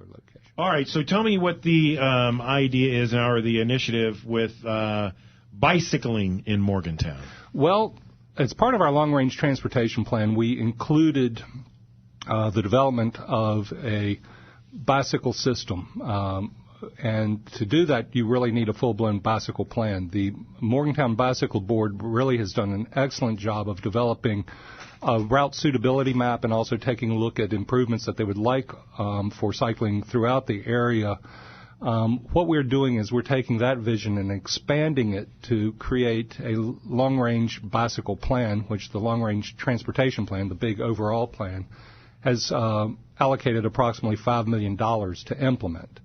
location. All right, so tell me what the idea is now, or the initiative with bicycling in Morgantown. Well, as part of our long-range transportation plan, we included the development of a bicycle system. And to do that, you really need a full-blown bicycle plan. The Morgantown Bicycle Board really has done an excellent job of developing a route suitability map and also taking a look at improvements that they would like for cycling throughout the area. What we're doing is we're taking that vision and expanding it to create a long-range bicycle plan, which the long-range transportation plan, the big overall plan, has allocated approximately $5 million to implement.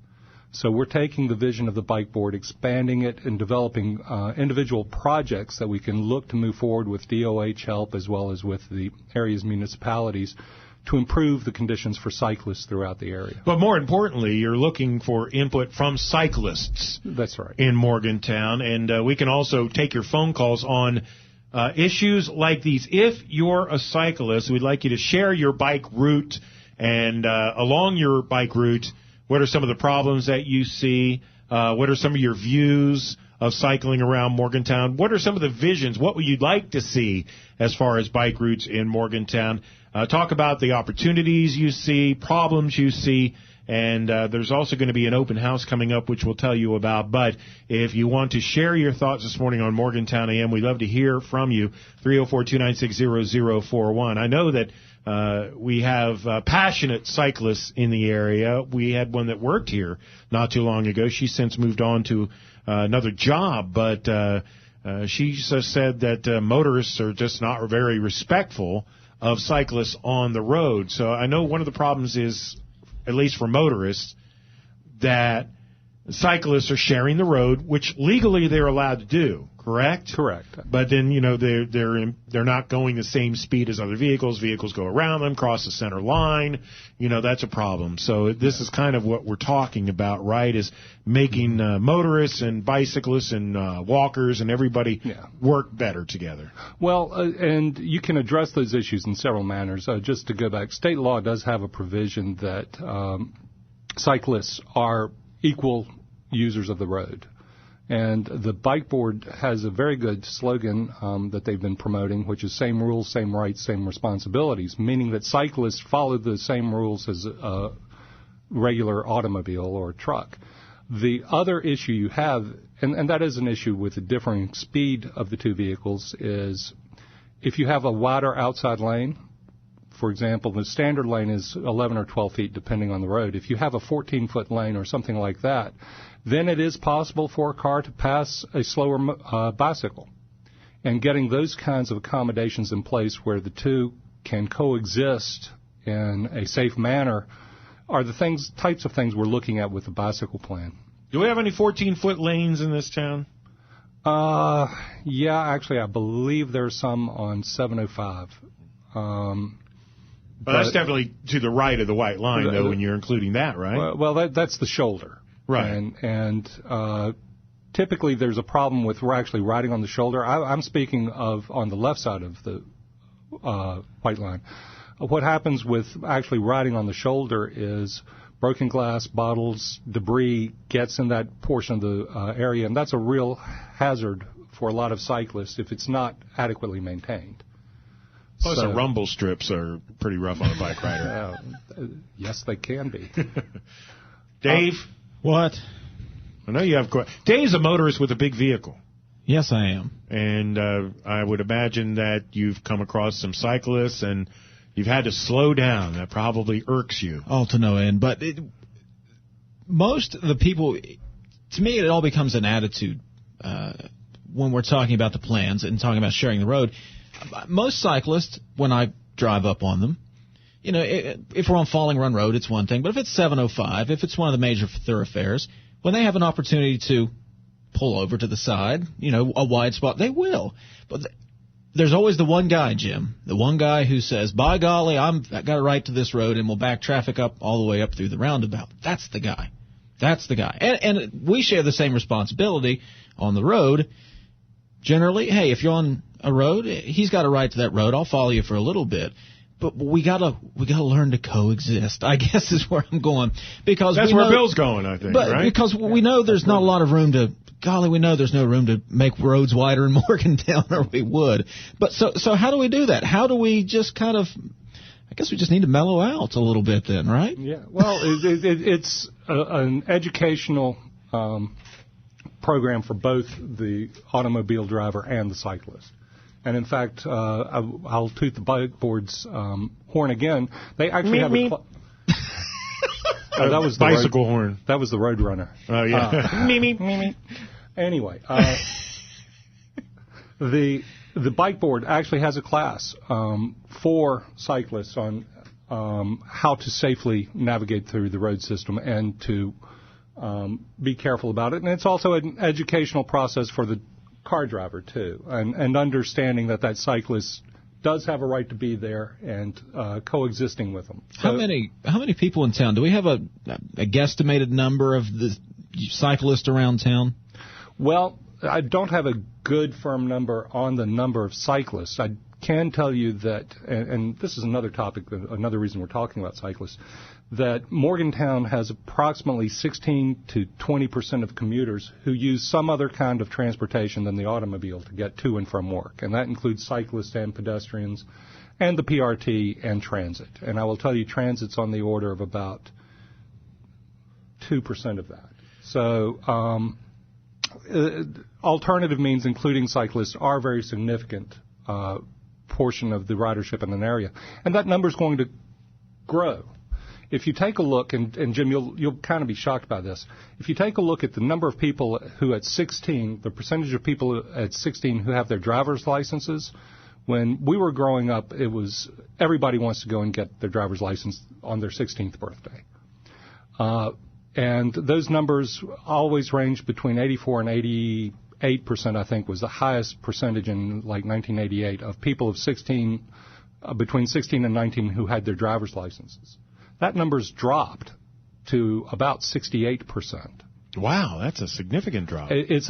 So we're taking the vision of the bike board, expanding it, and developing individual projects that we can look to move forward with DOH help as well as with the area's municipalities to improve the conditions for cyclists throughout the area. But more importantly, you're looking for input from cyclists. That's right. In Morgantown. And we can also take your phone calls on issues like these. If you're a cyclist, we'd like you to share your bike route, and along your bike route, what are some of the problems that you see? What are some of your views of cycling around Morgantown? What are some of the visions? What would you like to see as far as bike routes in Morgantown? Talk about the opportunities you see, problems you see, and there's also going to be an open house coming up, which we'll tell you about. But if you want to share your thoughts this morning on Morgantown AM, we'd love to hear from you, 304-296-0041. I know that we have passionate cyclists in the area. We had one that worked here not too long ago. She's since moved on to another job, but she just said that motorists are just not very respectful of cyclists on the road. So I know one of the problems is, at least for motorists, that cyclists are sharing the road, which legally they're allowed to do, correct? Correct. But then, you know, they're not going the same speed as other vehicles. Vehicles go around them, cross the center line. You know, that's a problem. So this is kind of what we're talking about, right, is making motorists and bicyclists and walkers and everybody work better together. Well, and you can address those issues in several manners. Just to go back, state law does have a provision that cyclists are equal users of the road. And the bike board has a very good slogan that they've been promoting, which is same rules, same rights, same responsibilities, meaning that cyclists follow the same rules as a regular automobile or truck. The other issue you have, and that is an issue with the differing speed of the two vehicles, is if you have a wider outside lane, for example, the standard lane is 11 or 12 feet depending on the road. If you have a 14-foot lane or something like that, then it is possible for a car to pass a slower bicycle. And getting those kinds of accommodations in place where the two can coexist in a safe manner are the types of things we're looking at with the bicycle plan. Do we have any 14-foot lanes in this town? Yeah, actually, I believe there's some on 705. But that's definitely to the right of the white line, though, when you're including that, right? Well, that's the shoulder. Right. And typically there's a problem with actually riding on the shoulder. I'm speaking of on the left side of the white line. What happens with actually riding on the shoulder is broken glass, bottles, debris gets in that portion of the area, and that's a real hazard for a lot of cyclists if it's not adequately maintained. Plus, the rumble strips are pretty rough on a bike rider. Yes, they can be. Dave? What? I know you have... Dave's a motorist with a big vehicle. Yes, I am. And I would imagine that you've come across some cyclists and you've had to slow down. That probably irks you. Oh, to no end. But most of the people... To me, it all becomes an attitude when we're talking about the plans and talking about sharing the road. Most cyclists, when I drive up on them, you know, if we're on Falling Run Road, it's one thing. But if it's 705, if it's one of the major thoroughfares, when they have an opportunity to pull over to the side, you know, a wide spot, they will. But there's always the one guy, Jim, the one guy who says, by golly, I got a right to this road and will back traffic up all the way up through the roundabout. That's the guy. That's the guy. And we share the same responsibility on the road. Generally, hey, if you're on a road, he's got a right to that road. I'll follow you for a little bit. But we gotta learn to coexist, I guess is where I'm going. Because that's where Bill's going, I think, right? Because we know there's not a lot of room to, we know there's no room to make roads wider in Morgantown, or we would. But so how do we do that? How do we just kind of, I guess we just need to mellow out a little bit then, right? Yeah, well, it's an educational program for both the automobile driver and the cyclist. And in fact, I'll toot the bike board's horn again. They actually have a that was the bicycle horn. That was the Road Runner. Oh yeah. Me. Anyway, the bike board actually has a class for cyclists on how to safely navigate through the road system and to be careful about it. And it's also an educational process for the car driver too, and understanding that cyclist does have a right to be there and coexisting with them. So, how many people in town? Do we have a guesstimated number of the cyclists around town? Well, I don't have a good firm number on the number of cyclists. I can tell you that, and this is another topic, another reason we're talking about cyclists, that Morgantown has approximately 16 to 20% of commuters who use some other kind of transportation than the automobile to get to and from work. And that includes cyclists and pedestrians and the PRT and transit. And I will tell you, transit's on the order of about 2% of that. So alternative means, including cyclists, are a very significant portion of the ridership in an area. And that number is going to grow. If you take a look, and Jim, you'll kind of be shocked by this. If you take a look at the number of people who at 16, the percentage of people at 16 who have their driver's licenses, when we were growing up, it was everybody wants to go and get their driver's license on their 16th birthday. And those numbers always ranged between 84 and 88%, I think, was the highest percentage in like 1988 of people of 16, between 16 and 19 who had their driver's licenses. That number's dropped to about 68%. Wow, that's a significant drop. It's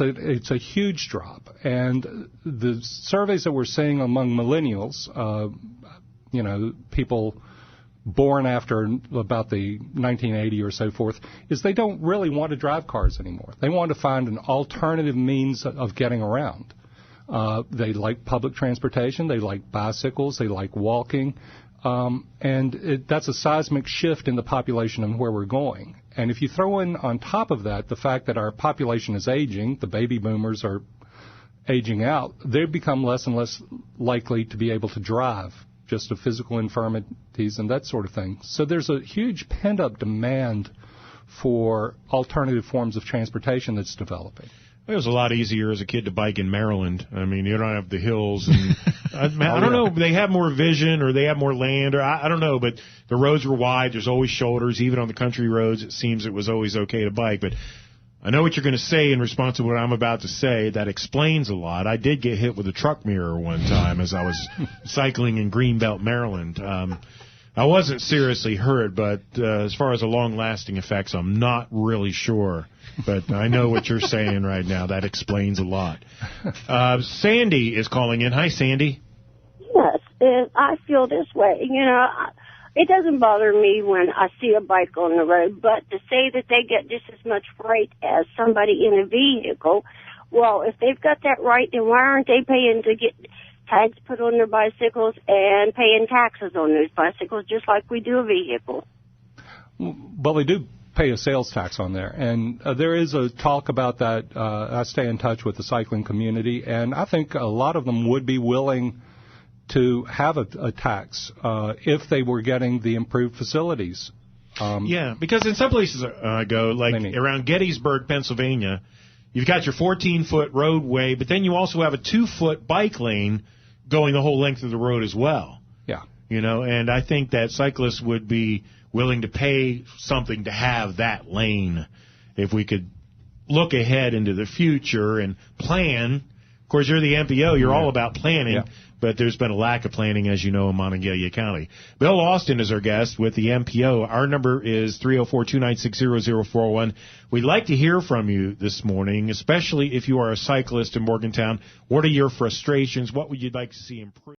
a huge drop. And the surveys that we're seeing among millennials, people born after about the 1980 or so forth, is they don't really want to drive cars anymore. They want to find an alternative means of getting around. They like public transportation. They like bicycles. They like walking. And that's a seismic shift in the population and where we're going. And if you throw in on top of that the fact that our population is aging, the baby boomers are aging out, they become less and less likely to be able to drive, just of physical infirmities and that sort of thing. So there's a huge pent-up demand for alternative forms of transportation that's developing. It was a lot easier as a kid to bike in Maryland. I mean, you don't have the hills. And I don't know. They have more vision, or they have more land, or I don't know. But the roads were wide. There's always shoulders. Even on the country roads, it seems it was always okay to bike. But I know what you're going to say in response to what I'm about to say. That explains a lot. I did get hit with a truck mirror one time as I was cycling in Greenbelt, Maryland. I wasn't seriously hurt, but as far as the long-lasting effects, I'm not really sure. But I know what you're saying right now. That explains a lot. Sandy is calling in. Hi, Sandy. Yes, and I feel this way. It doesn't bother me when I see a bike on the road, but to say that they get just as much freight as somebody in a vehicle, well, if they've got that right, then why aren't they paying to get tags put on their bicycles and paying taxes on those bicycles just like we do a vehicle? Well, they do pay a sales tax on there, and there is a talk about that. I stay in touch with the cycling community, and I think a lot of them would be willing to have a tax if they were getting the improved facilities. Yeah, because in some places I go, like around Gettysburg, Pennsylvania, you've got your 14-foot roadway, but then you also have a 2-foot bike lane going the whole length of the road as well. Yeah. And I think that cyclists would be willing to pay something to have that lane if we could look ahead into the future and plan. Of course, you're the MPO. You're all about planning, but there's been a lack of planning, as you know, in Monongalia County. Bill Austin is our guest with the MPO. Our number is 304-296-0041. We'd like to hear from you this morning, especially if you are a cyclist in Morgantown. What are your frustrations? What would you like to see improved?